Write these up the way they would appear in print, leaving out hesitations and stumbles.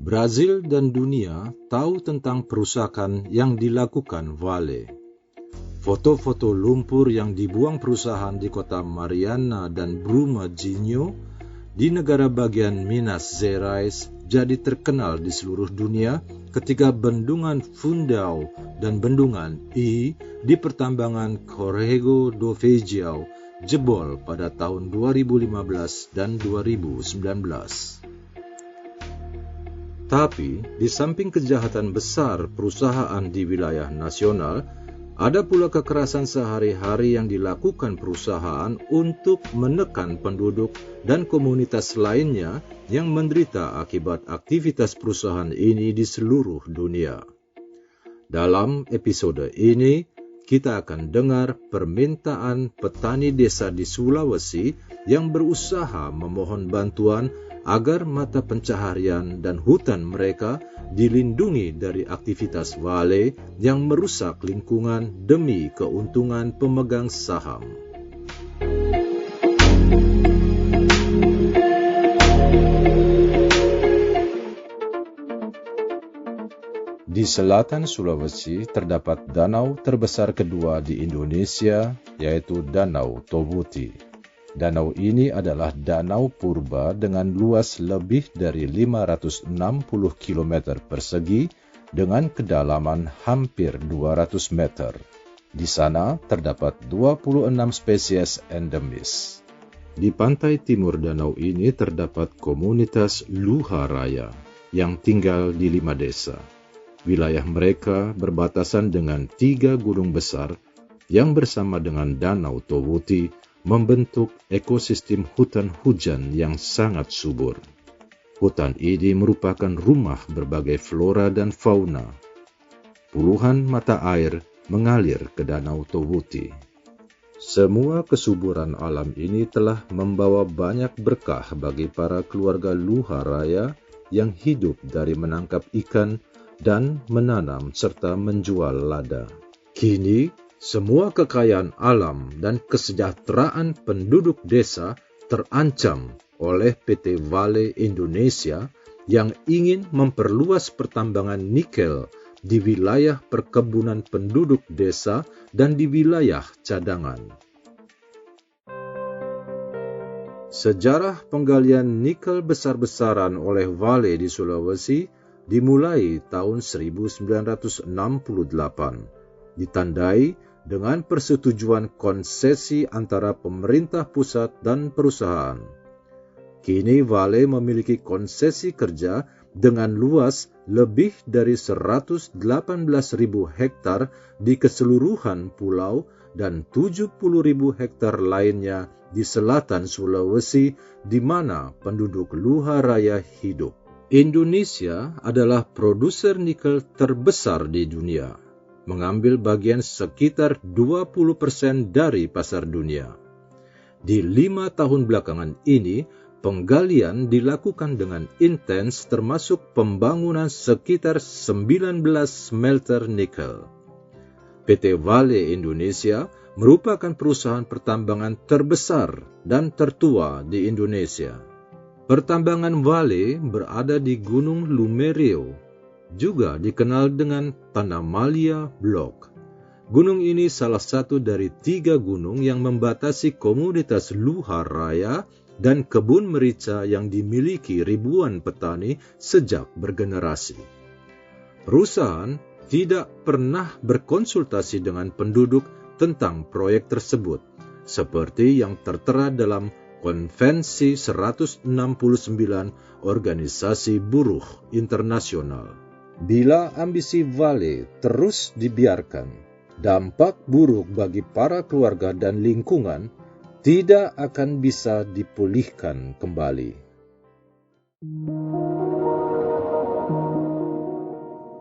Brazil dan dunia tahu tentang perusakan yang dilakukan Vale. Foto-foto lumpur yang dibuang perusahaan di kota Mariana dan Brumadinho di negara bagian Minas Gerais jadi terkenal di seluruh dunia ketika bendungan Fundão dan bendungan I di pertambangan Corrego do Feijão jebol pada tahun 2015 dan 2019. Tapi, di samping kejahatan besar perusahaan di wilayah nasional, ada pula kekerasan sehari-hari yang dilakukan perusahaan untuk menekan penduduk dan komunitas lainnya yang menderita akibat aktivitas perusahaan ini di seluruh dunia. Dalam episode ini, kita akan dengar permintaan petani desa di Sulawesi yang berusaha memohon bantuan agar mata pencaharian dan hutan mereka dilindungi dari aktivitas Vale yang merusak lingkungan demi keuntungan pemegang saham. Di selatan Sulawesi terdapat danau terbesar kedua di Indonesia, yaitu Danau Tobuti. Danau ini adalah danau purba dengan luas lebih dari 560 km persegi dengan kedalaman hampir 200 meter. Di sana terdapat 26 spesies endemis. Di pantai timur danau ini terdapat komunitas Luharaya yang tinggal di 5 desa. Wilayah mereka berbatasan dengan 3 gunung besar yang bersama dengan Danau Tobuti membentuk ekosistem hutan hujan yang sangat subur. Hutan ini merupakan rumah berbagai flora dan fauna. Puluhan mata air mengalir ke Danau Tobuti. Semua kesuburan alam ini telah membawa banyak berkah bagi para keluarga Luharaya yang hidup dari menangkap ikan dan menanam serta menjual lada. Kini, semua kekayaan alam dan kesejahteraan penduduk desa terancam oleh PT Vale Indonesia yang ingin memperluas pertambangan nikel di wilayah perkebunan penduduk desa dan di wilayah cadangan. Sejarah penggalian nikel besar-besaran oleh Vale di Sulawesi dimulai tahun 1968, ditandai dengan persetujuan konsesi antara pemerintah pusat dan perusahaan. Kini Vale memiliki konsesi kerja dengan luas lebih dari 118.000 hektar di keseluruhan pulau dan 70.000 hektar lainnya di selatan Sulawesi di mana penduduk Luharaya hidup. Indonesia adalah produser nikel terbesar di dunia, mengambil bagian sekitar 20% dari pasar dunia. Di 5 tahun belakangan ini, penggalian dilakukan dengan intens termasuk pembangunan sekitar 19 smelter nikel. PT Vale Indonesia merupakan perusahaan pertambangan terbesar dan tertua di Indonesia. Pertambangan Vale berada di Gunung Lumerio, juga dikenal dengan Tanamalia Block. Gunung ini salah satu dari 3 gunung yang membatasi komunitas Luharaya dan kebun merica yang dimiliki ribuan petani sejak bergenerasi. Perusahaan tidak pernah berkonsultasi dengan penduduk tentang proyek tersebut, seperti yang tertera dalam Konvensi 169 Organisasi Buruh Internasional. Bila ambisi Vale terus dibiarkan, dampak buruk bagi para keluarga dan lingkungan tidak akan bisa dipulihkan kembali.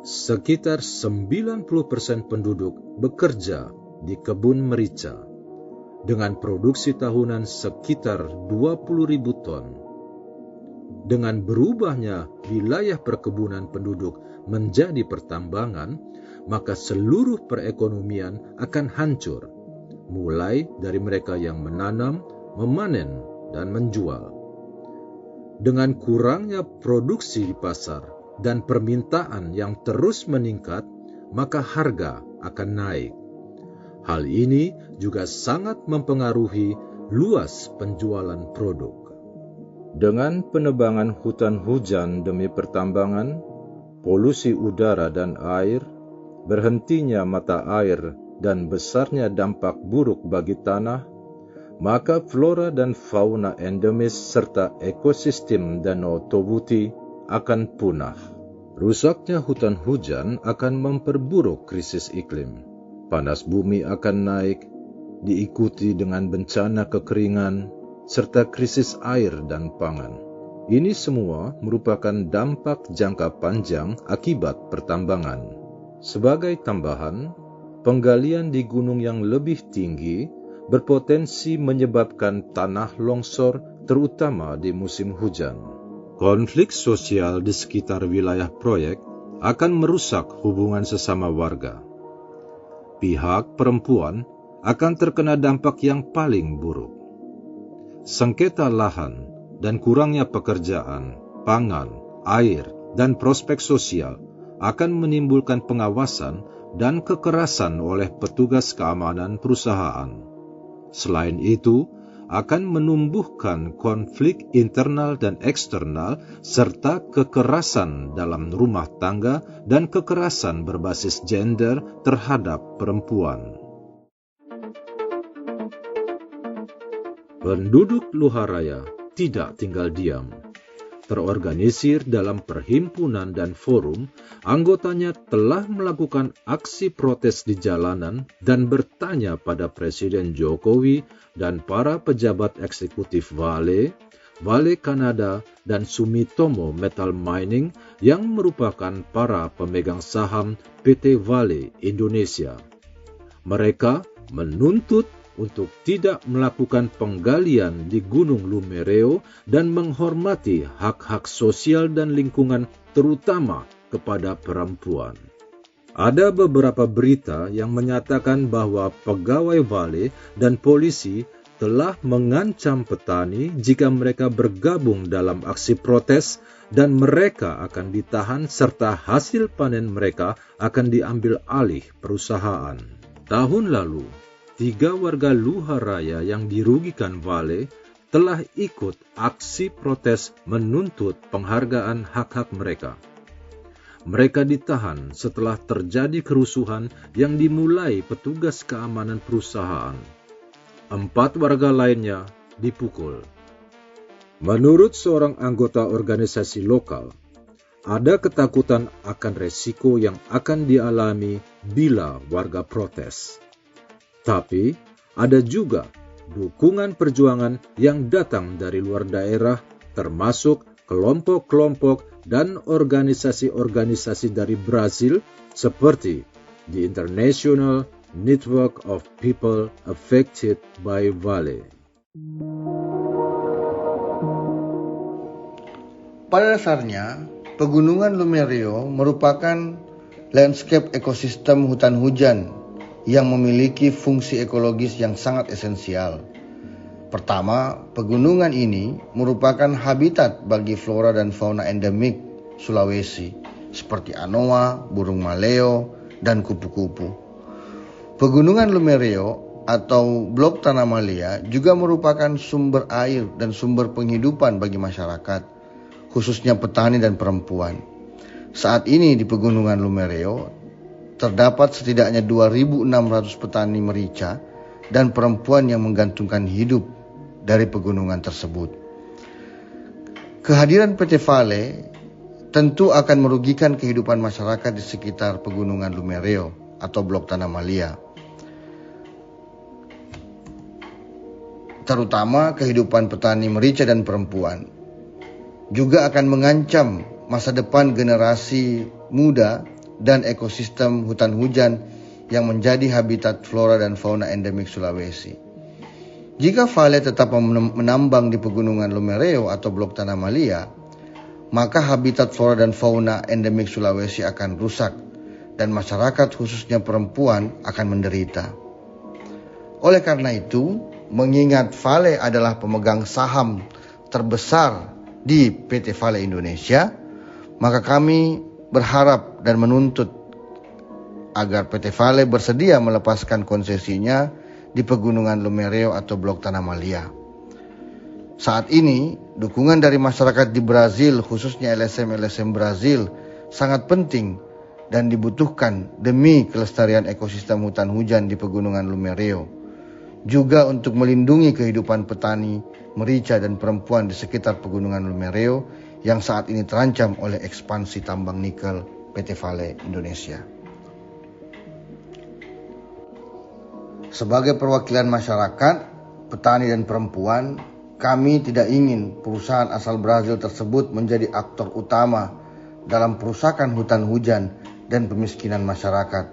Sekitar 90% penduduk bekerja di kebun merica, dengan produksi tahunan sekitar 20.000 ton. Dengan berubahnya wilayah perkebunan penduduk menjadi pertambangan, maka seluruh perekonomian akan hancur, mulai dari mereka yang menanam, memanen, dan menjual. Dengan kurangnya produksi di pasar, dan permintaan yang terus meningkat, maka harga akan naik. Hal ini juga sangat mempengaruhi luas penjualan produk. Dengan penebangan hutan hujan demi pertambangan, polusi udara dan air, berhentinya mata air, dan besarnya dampak buruk bagi tanah, maka flora dan fauna endemis serta ekosistem Danau Tobuti akan punah. Rusaknya hutan hujan akan memperburuk krisis iklim. Panas bumi akan naik, diikuti dengan bencana kekeringan, serta krisis air dan pangan. Ini semua merupakan dampak jangka panjang akibat pertambangan. Sebagai tambahan, penggalian di gunung yang lebih tinggi berpotensi menyebabkan tanah longsor, terutama di musim hujan. Konflik sosial di sekitar wilayah proyek akan merusak hubungan sesama warga. Pihak perempuan akan terkena dampak yang paling buruk. Sengketa lahan dan kurangnya pekerjaan, pangan, air, dan prospek sosial akan menimbulkan pengawasan dan kekerasan oleh petugas keamanan perusahaan. Selain itu, akan menumbuhkan konflik internal dan eksternal serta kekerasan dalam rumah tangga dan kekerasan berbasis gender terhadap perempuan. Penduduk Luharaya tidak tinggal diam. Terorganisir dalam perhimpunan dan forum, anggotanya telah melakukan aksi protes di jalanan dan bertanya pada Presiden Jokowi dan para pejabat eksekutif Vale Kanada, dan Sumitomo Metal Mining yang merupakan para pemegang saham PT Vale Indonesia. Mereka menuntut untuk tidak melakukan penggalian di Gunung Lumereo dan menghormati hak-hak sosial dan lingkungan, terutama kepada perempuan. Ada beberapa berita yang menyatakan bahwa pegawai Vale dan polisi telah mengancam petani jika mereka bergabung dalam aksi protes dan mereka akan ditahan serta hasil panen mereka akan diambil alih perusahaan. Tahun lalu, 3 warga Luharaya yang dirugikan Vale telah ikut aksi protes menuntut penghargaan hak-hak mereka. Mereka ditahan setelah terjadi kerusuhan yang dimulai petugas keamanan perusahaan. 4 warga lainnya dipukul. Menurut seorang anggota organisasi lokal, ada ketakutan akan resiko yang akan dialami bila warga protes. Tapi, ada juga dukungan perjuangan yang datang dari luar daerah, termasuk kelompok-kelompok dan organisasi-organisasi dari Brasil seperti the International Network of People Affected by Vale. Pada dasarnya, Pegunungan Lumereo merupakan landscape ekosistem hutan hujan yang memiliki fungsi ekologis yang sangat esensial. Pertama, pegunungan ini merupakan habitat bagi flora dan fauna endemik Sulawesi, seperti anoa, burung maleo, dan kupu-kupu. Pegunungan Lumereo atau Blok Tanah Malia juga merupakan sumber air dan sumber penghidupan bagi masyarakat, khususnya petani dan perempuan. Saat ini di Pegunungan Lumereo terdapat setidaknya 2.600 petani merica dan perempuan yang menggantungkan hidup dari pegunungan tersebut. Kehadiran PT Vale tentu akan merugikan kehidupan masyarakat di sekitar Pegunungan Lumereo atau Blok Tanah Malia, terutama kehidupan petani merica dan perempuan. Juga akan mengancam masa depan generasi muda dan ekosistem hutan hujan yang menjadi habitat flora dan fauna endemik Sulawesi. Jika Vale tetap menambang di Pegunungan Lumereo atau Blok Tanah Malia, maka habitat flora dan fauna endemik Sulawesi akan rusak dan masyarakat khususnya perempuan akan menderita. Oleh karena itu, mengingat Vale adalah pemegang saham terbesar di PT Vale Indonesia, Maka kami berharap dan menuntut agar PT Vale bersedia melepaskan konsesinya di Pegunungan Lumereo atau Blok Tanah Malia. Saat ini, dukungan dari masyarakat di Brazil, khususnya LSM Brazil, sangat penting dan dibutuhkan demi kelestarian ekosistem hutan hujan di Pegunungan Lumereo. Juga untuk melindungi kehidupan petani, merica dan perempuan di sekitar Pegunungan Lumereo yang saat ini terancam oleh ekspansi tambang nikel PT Vale Indonesia. Sebagai perwakilan masyarakat, petani dan perempuan, kami tidak ingin perusahaan asal Brazil tersebut menjadi aktor utama dalam perusakan hutan hujan dan pemiskinan masyarakat,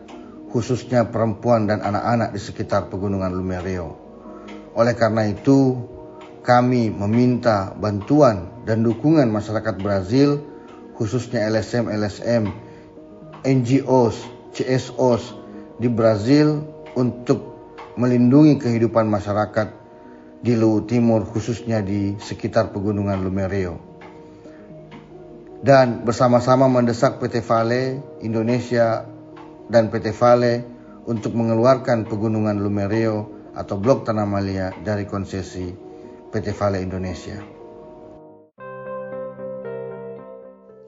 khususnya perempuan dan anak-anak di sekitar Pegunungan Lumereo. Oleh karena itu, kami meminta bantuan dan dukungan masyarakat Brazil, khususnya LSM, NGOs, CSOs di Brazil untuk melindungi kehidupan masyarakat di Luwu Timur, khususnya di sekitar Pegunungan Lumereo. Dan bersama-sama mendesak PT Vale Indonesia dan PT Vale untuk mengeluarkan Pegunungan Lumereo atau Blok Tanah Malia dari konsesi PT Vale Indonesia.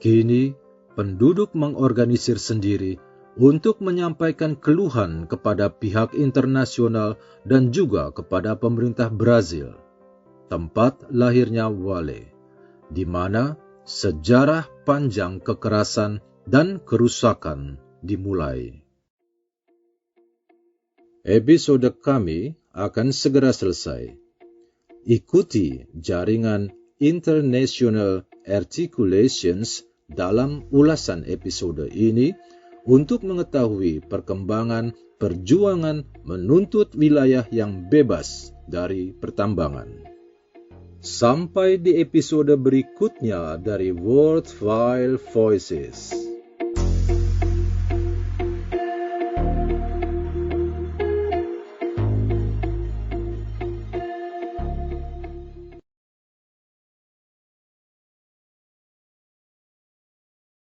Kini, penduduk mengorganisir sendiri untuk menyampaikan keluhan kepada pihak internasional dan juga kepada pemerintah Brazil, tempat lahirnya Vale, di mana sejarah panjang kekerasan dan kerusakan dimulai. Episode kami akan segera selesai. Ikuti jaringan International Articulations dalam ulasan episode ini untuk mengetahui perkembangan perjuangan menuntut wilayah yang bebas dari pertambangan. Sampai di episode berikutnya dari Worldwide Voices.